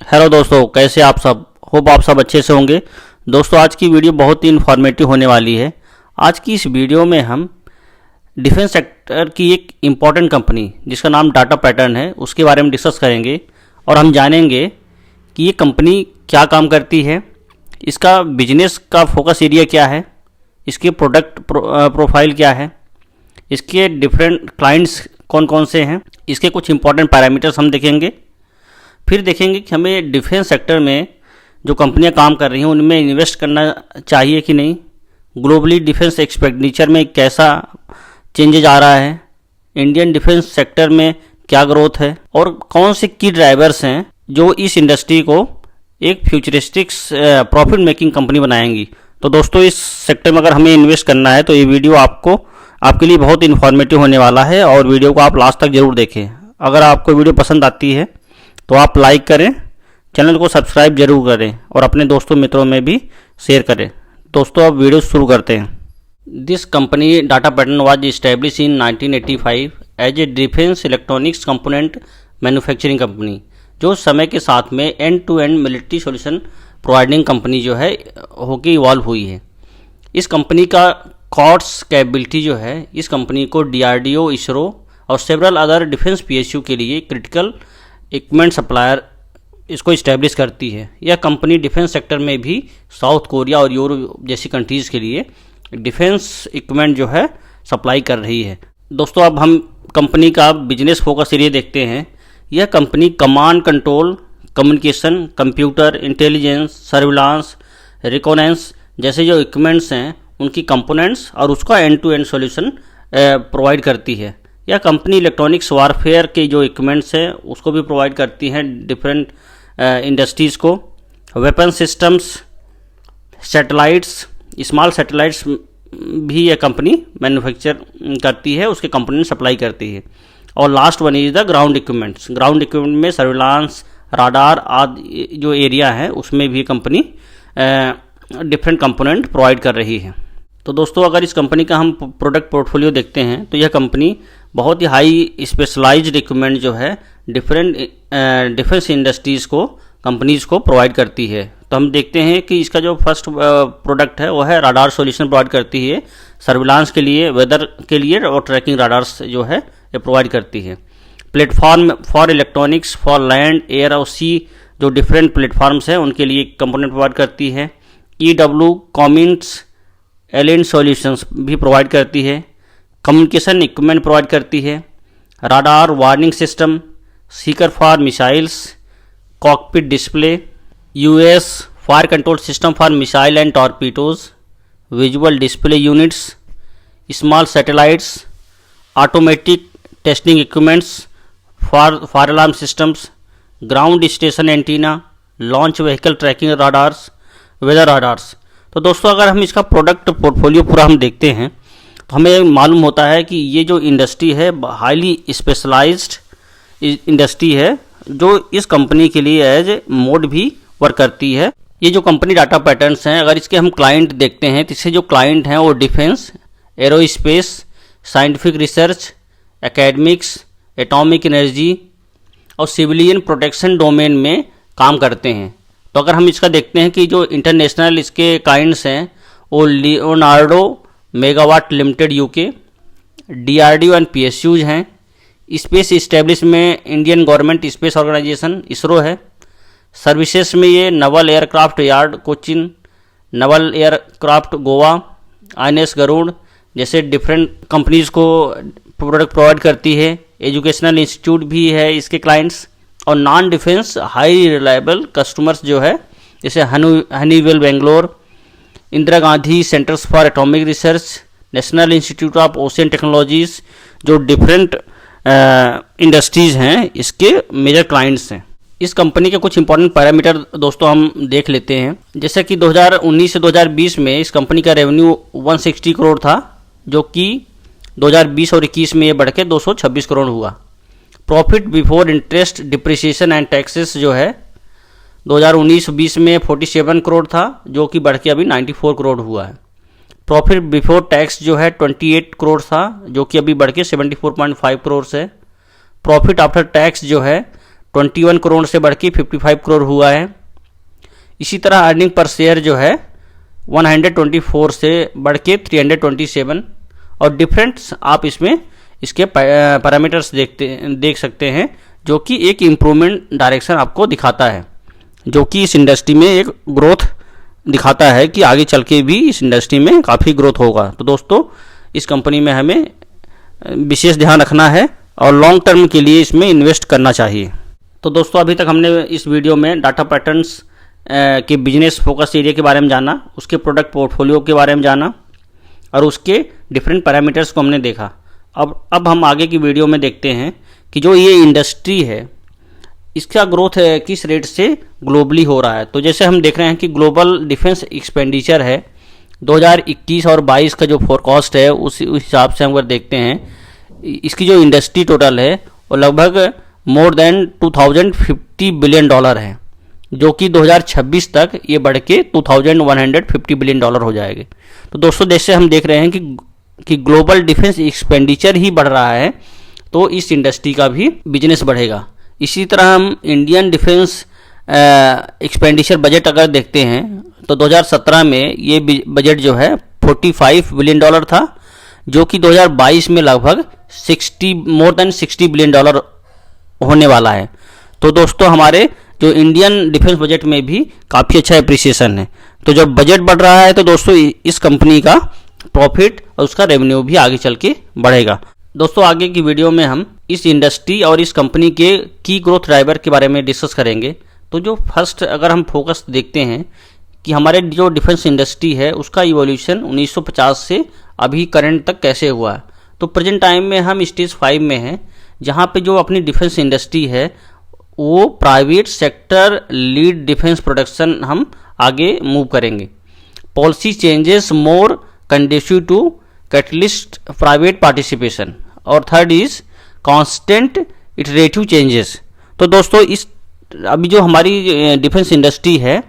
Hello दोस्तों, कैसे आप सब। होप आप सब अच्छे से होंगे। दोस्तों, आज की वीडियो बहुत ही इन्फॉर्मेटिव होने वाली है। आज की इस वीडियो में हम डिफेंस सेक्टर की एक इम्पॉर्टेंट कंपनी जिसका नाम डाटा पैटर्न है उसके बारे में डिस्कस करेंगे और हम जानेंगे कि ये कंपनी क्या काम करती है, इसका बिजनेस का फोकस एरिया क्या है, इसके प्रोडक्ट प्रोफाइल क्या है, इसके डिफरेंट क्लाइंट्स कौन कौन से हैं, इसके कुछ इंपॉर्टेंट पैरामीटर्स हम देखेंगे। फिर देखेंगे कि हमें डिफेंस सेक्टर में जो कंपनियां काम कर रही हैं उनमें इन्वेस्ट करना चाहिए कि नहीं, ग्लोबली डिफेंस एक्सपेंडिचर में कैसा चेंजेज आ रहा है, इंडियन डिफेंस सेक्टर में क्या ग्रोथ है और कौन से की ड्राइवर्स हैं जो इस इंडस्ट्री को एक फ्यूचरिस्टिक प्रॉफिट मेकिंग कंपनी बनाएंगी। तो दोस्तों, इस सेक्टर में अगर हमें इन्वेस्ट करना है तो ये वीडियो आपके लिए बहुत इन्फॉर्मेटिव होने वाला है और वीडियो को आप लास्ट तक जरूर देखें। अगर आपको वीडियो पसंद आती है तो आप लाइक करें, चैनल को सब्सक्राइब जरूर करें और अपने दोस्तों मित्रों में भी शेयर करें। दोस्तों, अब वीडियो शुरू करते हैं। This company data pattern was establish in 1985 as a defence electronics component manufacturing company, जो समय के साथ में end to end military solution providing company जो है होके इवॉल्व हुई है। इस कंपनी का कॉर्स कैपेबिलिटी जो है इस कंपनी को DRDO, इसरो और सेवरल अदर डिफेंस PSU के लिए क्रिटिकल इक्विपमेंट सप्लायर इसको इस्टेब्लिश करती है। यह कंपनी डिफेंस सेक्टर में भी साउथ कोरिया और यूरोप जैसी कंट्रीज़ के लिए डिफेंस इक्विपमेंट जो है सप्लाई कर रही है। दोस्तों, अब हम कंपनी का बिजनेस फोकस एरिया देखते हैं। यह company command control, communication, computer, intelligence, surveillance, reconnaissance जैसे जो इक्विपमेंट्स हैं उनकी कंपोनेंट्स और उसका end to end solution provide करती है। यह कंपनी इलेक्ट्रॉनिक्स वारफेयर के जो इक्विपमेंट्स हैं उसको भी प्रोवाइड करती हैं डिफरेंट इंडस्ट्रीज़ को। Weapon systems, satellites, small satellites भी यह कंपनी मैन्युफैक्चर करती है, उसके कंपोनेंट सप्लाई करती है। और last one is the ground equipments. Ground equipment में सर्विलांस, राडार आदि जो एरिया है उसमें भी कंपनी डिफरेंट कंपोनेंट प्रोवाइड कर रही है। तो दोस्तों, अगर इस कंपनी का हम प्रोडक्ट पोर्टफोलियो देखते हैं तो यह कंपनी बहुत ही हाई स्पेशलाइज्ड इक्विपमेंट जो है डिफरेंट डिफेंस इंडस्ट्रीज़ को कंपनीज़ को प्रोवाइड करती है। तो हम देखते हैं कि इसका जो फर्स्ट प्रोडक्ट है वो है राडार सॉल्यूशन प्रोवाइड करती है, सर्विलांस के लिए, वेदर के लिए और ट्रैकिंग राडार्स जो है ये प्रोवाइड करती है। Platform for electronics for land, air और सी जो डिफरेंट प्लेटफॉर्म्स हैं उनके लिए कंपोनेंट प्रोवाइड करती है। EW कॉमिन्स एलियन सॉल्यूशंस भी प्रोवाइड करती है। कम्युनिकेशन इक्विपमेंट प्रोवाइड करती है। Radar warning system, seeker for missiles, cockpit display, US fire control system for missile and torpedoes, visual display units, small satellites, automatic testing equipments for fire alarm systems, ground station antenna, launch vehicle tracking radars, weather radars. तो दोस्तों, अगर हम इसका product portfolio पूरा हम देखते हैं तो हमें मालूम होता है कि ये जो इंडस्ट्री है हाईली स्पेशलाइज्ड इंडस्ट्री है जो इस कंपनी के लिए एज मोड भी वर्क करती है। ये जो कंपनी डाटा पैटर्न्स हैं, अगर इसके हम क्लाइंट देखते हैं तो इससे जो क्लाइंट हैं वो defence, aerospace, scientific research, academics, atomic energy और सिविलियन प्रोटेक्शन डोमेन में काम करते हैं। तो अगर हम इसका देखते हैं कि जो इंटरनेशनल इसके क्लाइंट्स हैं वो Leonardo megawatt limited UK, DRDO एंड PSUs हैं। स्पेस इस्टेब्लिश में Indian government space organisation ISRO है। सर्विसेज में ये naval aircraft yard Cochin, naval aircraft Goa, INS Garud जैसे डिफरेंट कंपनीज़ को प्रोडक्ट प्रोवाइड करती है। एजुकेशनल इंस्टीट्यूट भी है इसके क्लाइंट्स। और non defence high reliable customers जो है जैसे Honeywell Bangalore, Indira Gandhi centres for atomic research, national institute of ocean technologies जो डिफरेंट इंडस्ट्रीज़ हैं इसके मेजर क्लाइंट्स हैं। इस कंपनी के कुछ इंपॉर्टेंट पैरामीटर दोस्तों हम देख लेते हैं। जैसे कि 2019 से 2020 में इस कंपनी का रेवेन्यू 160 करोड़ था, जो कि 2020 और 21 में ये बढ़ के 226 करोड़ हुआ। Profit before interest, depreciation and taxes जो है 2019-20 में 47 करोड़ था, जो कि बढ़ के अभी 94 करोड़ हुआ है। प्रॉफिट बिफोर टैक्स जो है 28 करोड़ था, जो कि अभी बढ़ के 74.5 करोड़ है। प्रॉफिट आफ्टर टैक्स जो है 21 करोड़ से बढ़ के 55 करोड़ हुआ है। इसी तरह अर्निंग पर शेयर जो है 124 से बढ़ के 327, और डिफरेंट आप इसमें इसके पैरामीटर्स देख सकते हैं, जो कि एक इम्प्रूवमेंट डायरेक्शन आपको दिखाता है, जो कि इस इंडस्ट्री में एक ग्रोथ दिखाता है कि आगे चल के भी इस इंडस्ट्री में काफ़ी ग्रोथ होगा। तो दोस्तों इस कंपनी में हमें विशेष ध्यान रखना है और लॉन्ग टर्म के लिए इसमें इन्वेस्ट करना चाहिए। तो दोस्तों अभी तक हमने इस वीडियो में डाटा पैटर्न्स के बिजनेस फोकस एरिया के बारे में जाना, उसके प्रोडक्ट पोर्टफोलियो के बारे में जाना और उसके डिफरेंट पैरामीटर्स को हमने देखा। अब हम आगे की वीडियो में देखते हैं कि जो ये इंडस्ट्री है इसका ग्रोथ किस रेट से ग्लोबली हो रहा है। तो जैसे हम देख रहे हैं कि ग्लोबल डिफेंस एक्सपेंडिचर है 2021 और 22 का जो फोरकास्ट है उस हिसाब से हम अगर देखते हैं, इसकी जो इंडस्ट्री टोटल है वो लगभग मोर देन 2050 बिलियन डॉलर है, जो कि 2026 तक ये बढ़ के 2150 बिलियन डॉलर हो जाएंगे। तो दोस्तों जैसे हम देख रहे हैं कि ग्लोबल डिफेंस एक्सपेंडिचर ही बढ़ रहा है, तो इस इंडस्ट्री का भी बिजनेस बढ़ेगा। इसी तरह हम इंडियन डिफेंस एक्सपेंडिचर बजट अगर देखते हैं तो 2017 में ये बजट जो है 45 बिलियन डॉलर था, जो कि 2022 में लगभग मोर देन 60 बिलियन डॉलर होने वाला है। तो दोस्तों हमारे जो इंडियन डिफेंस बजट में भी काफ़ी अच्छा एप्रिसिएशन है। तो जब बजट बढ़ रहा है तो दोस्तों इस कंपनी का प्रॉफिट और उसका रेवेन्यू भी आगे चल के बढ़ेगा। दोस्तों आगे की वीडियो में हम इस इंडस्ट्री और इस कंपनी के की ग्रोथ ड्राइवर के बारे में डिस्कस करेंगे। तो जो फर्स्ट अगर हम फोकस देखते हैं कि हमारे जो डिफेंस इंडस्ट्री है उसका इवोल्यूशन 1950 से अभी करंट तक कैसे हुआ है। तो प्रेजेंट टाइम में हम स्टेज 5 में हैं, जहाँ पे जो अपनी डिफेंस इंडस्ट्री है वो private sector lead defence production हम आगे मूव करेंगे। Policy changes more conducive to catalyst private participation, और third is constant iterative changes. तो दोस्तों इस अभी जो हमारी डिफेंस इंडस्ट्री है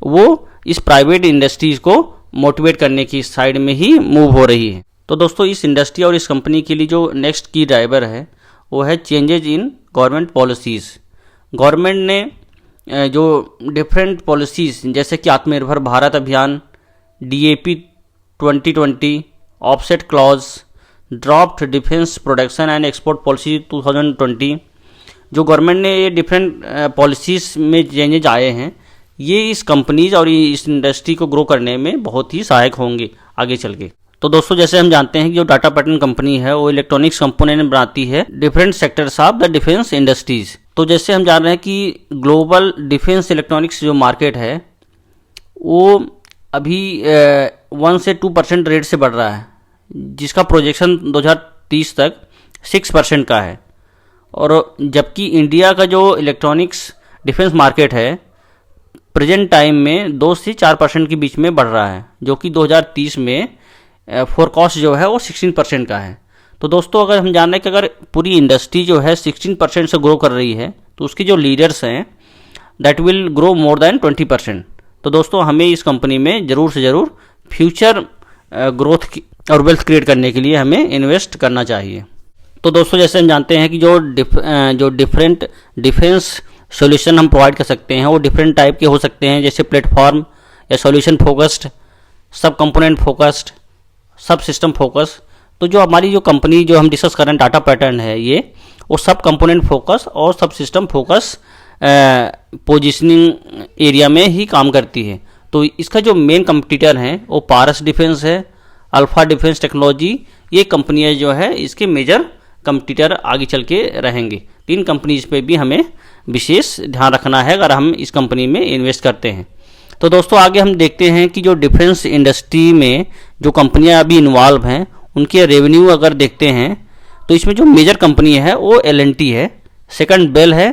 वो इस प्राइवेट इंडस्ट्रीज को मोटिवेट करने की साइड में ही मूव हो रही है। तो दोस्तों इस इंडस्ट्री और इस कंपनी के लिए जो नेक्स्ट की ड्राइवर है वो है changes in government policies. Government ने जो डिफरेंट पॉलिसीज़ जैसे कि आत्मनिर्भर भारत अभियान, DAP 2020, offset clause, dropped defence production and export policy 2020, जो गवर्नमेंट ने ये डिफरेंट पॉलिसीज़ में चेंजेज आए हैं, ये इस कंपनीज और इस इंडस्ट्री को ग्रो करने में बहुत ही सहायक होंगे आगे चल के। तो दोस्तों जैसे हम जानते हैं कि जो डाटा पैटर्न कंपनी है वो इलेक्ट्रॉनिक्स कंपोनेंट बनाती है different sectors of the defence industries. तो जैसे हम जान रहे हैं कि ग्लोबल डिफेंस इलेक्ट्रॉनिक्स जो मार्केट है वो अभी 1 से 2% रेट से बढ़ रहा है, जिसका प्रोजेक्शन 2030 तक 6% का है। और जबकि इंडिया का जो इलेक्ट्रॉनिक्स डिफेंस मार्केट है प्रेजेंट टाइम में 2 से 4% के बीच में बढ़ रहा है, जो कि 2030 में फोरकास्ट जो है वो 16% का है। तो दोस्तों अगर हम जान रहे हैं कि अगर पूरी इंडस्ट्री जो है 16% से ग्रो कर रही है तो उसके जो लीडर्स हैं that will grow more than 20%। तो दोस्तों हमें इस कंपनी में ज़रूर से ज़रूर फ्यूचर ग्रोथ और वेल्थ क्रिएट करने के लिए हमें इन्वेस्ट करना चाहिए। तो दोस्तों जैसे हम जानते हैं कि जो डिफरेंट डिफेंस सॉल्यूशन हम प्रोवाइड कर सकते हैं वो डिफरेंट टाइप के हो सकते हैं, जैसे प्लेटफॉर्म या सॉल्यूशन फोकस्ड, सब कंपोनेंट फोकस्ड, सब सिस्टम फोकस। तो जो हमारी जो कंपनी जो हम डिस्कस कर रहे हैं डाटा पैटर्न है ये वो सब कंपोनेंट फोकस और सब सिस्टम फोकस पोजिशनिंग एरिया में ही काम करती है। तो इसका जो मेन कंपटीटर है वो पारस डिफेंस है, अल्फा डिफेंस टेक्नोलॉजी, ये कंपनियां जो है इसके मेजर कंपटीटर आगे चल के रहेंगे। 3 कंपनीज पे भी हमें विशेष ध्यान रखना है अगर हम इस कंपनी में इन्वेस्ट करते हैं। तो दोस्तों आगे हम देखते हैं कि जो डिफेंस इंडस्ट्री में जो कंपनियां अभी इन्वॉल्व हैं उनके रेवेन्यू अगर देखते हैं तो इसमें जो मेजर कंपनी है वो L&T है, सेकंड बेल है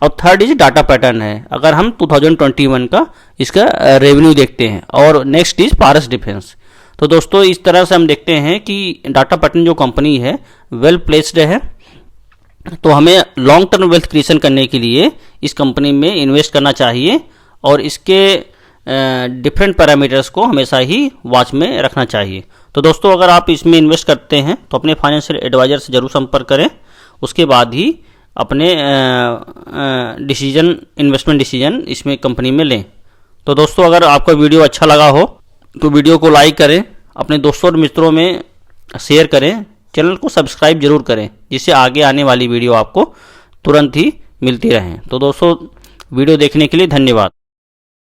और थर्ड इज डाटा पैटर्न है अगर हम 2021 का इसका रेवेन्यू देखते हैं, और नेक्स्ट इज पारस डिफेंस। तो दोस्तों इस तरह से हम देखते हैं कि डाटा पैटर्न जो कंपनी है वेल प्लेस्ड है, तो हमें लॉन्ग टर्म वेल्थ क्रिएशन करने के लिए इस कंपनी में इन्वेस्ट करना चाहिए और इसके डिफरेंट पैरामीटर्स को हमेशा ही वॉच में रखना चाहिए। तो दोस्तों अगर आप इसमें इन्वेस्ट करते हैं तो अपने फाइनेंशियल एडवाइजर से जरूर संपर्क करें, उसके बाद ही अपने इन्वेस्टमेंट डिसीजन इसमें कंपनी में लें। तो दोस्तों अगर आपका वीडियो अच्छा लगा हो तो वीडियो को लाइक करें, अपने दोस्तों और मित्रों में शेयर करें, चैनल को सब्सक्राइब जरूर करें, जिससे आगे आने वाली वीडियो आपको तुरंत ही मिलती रहें। तो दोस्तों वीडियो देखने के लिए धन्यवाद।